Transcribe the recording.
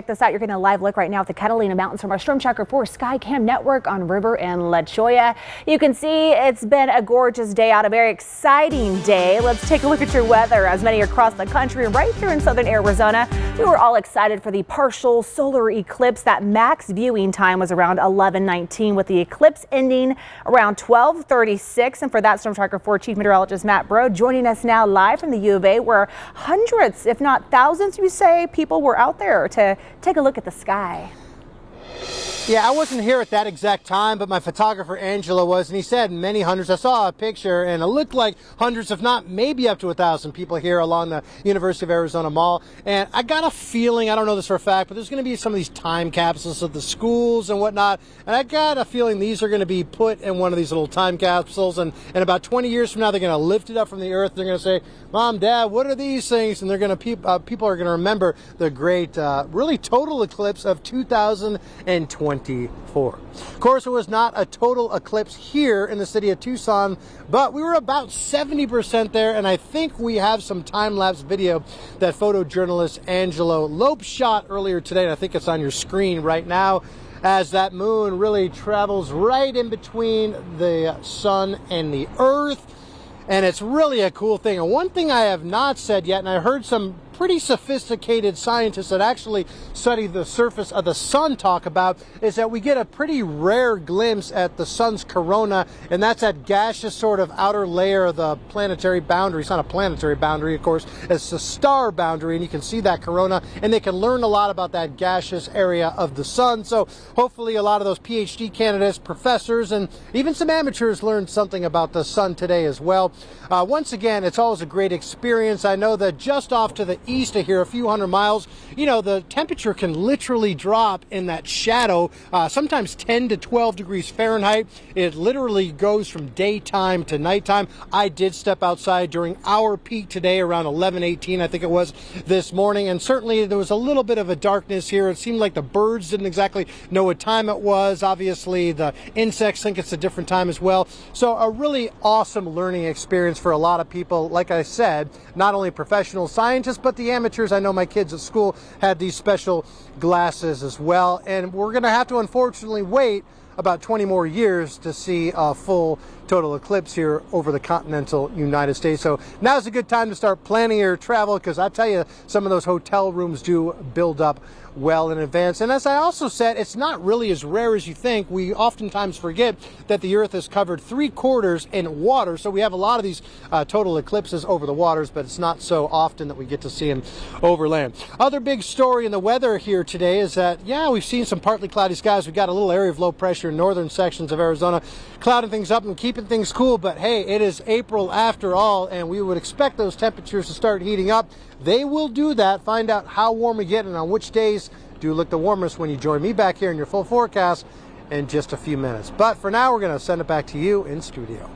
Check this out. You're getting a live look right now at the Catalina Mountains from our Storm Tracker 4 Skycam network on River and La Cholla. You can see it's been a gorgeous day out, a very exciting day. Let's take a look at your weather. As many across the country, right here in southern Arizona, we were all excited for the partial solar eclipse. That max viewing time was around 11:19, with the eclipse ending around 12:36. And for that, Storm Tracker 4 Chief Meteorologist Matt Bro joining us now live from the U of A, where hundreds, if not thousands, you say, people were out there to take a look at the sky. Yeah, I wasn't here at that exact time, but my photographer Angela was, and he said many hundreds. I saw a picture, and it looked like hundreds, if not maybe up to 1,000 people here along the University of Arizona Mall. And I got a feeling, I don't know this for a fact, but there's going to be some of these time capsules of the schools and whatnot. And I got a feeling these are going to be put in one of these little time capsules. And about 20 years from now, they're going to lift it up from the earth. They're going to say, "Mom, Dad, what are these things?" And they're going to people are going to remember the great, really total eclipse of 2024. Of course, it was not a total eclipse here in the city of Tucson, but we were about 70% there, and I think we have some time-lapse video that photojournalist Angelo Lope shot earlier today, and I think it's on your screen right now, as that moon really travels right in between the sun and the earth. And it's really a cool thing. And one thing I have not said yet, and I heard some pretty sophisticated scientists that actually study the surface of the sun talk about, is that we get a pretty rare glimpse at the sun's corona, and that's that gaseous sort of outer layer of the planetary boundary. It's not a planetary boundary, of course, it's a star boundary, and you can see that corona, and they can learn a lot about that gaseous area of the sun. So hopefully a lot of those PhD candidates, professors, and even some amateurs learned something about the sun today as well. Once again, it's always a great experience. I know that just off to the east of here, a few hundred miles, you know, the temperature can literally drop in that shadow, sometimes 10 to 12 degrees Fahrenheit. It literally goes from daytime to nighttime. I did step outside during our peak today around 11:18, I think it was, this morning, and certainly there was a little bit of a darkness here. It seemed like the birds didn't exactly know what time it was. Obviously, the insects think it's a different time as well. So a really awesome learning experience for a lot of people. Like I said, not only professional scientists, but the amateurs. I know my kids at school had these special glasses as well, and we're going to have to unfortunately wait about 20 more years to see a full total eclipse here over the continental United States. So now's a good time to start planning your travel, because I tell you, some of those hotel rooms do build up well in advance. And as I also said, it's not really as rare as you think. We oftentimes forget that the earth is covered 3/4 in water, so we have a lot of these total eclipses over the waters, but it's not so often that we get to see them over land. Other big story in the weather here today is that, yeah, we've seen some partly cloudy skies. We've got a little area of low pressure in northern sections of Arizona, clouding things up and keeping things cool. But hey, it is April after all, and we would expect those temperatures to start heating up. They will do that. Find out how warm we get and on which days do look the warmest when you join me back here in your full forecast in just a few minutes. But for now, we're going to send it back to you in studio.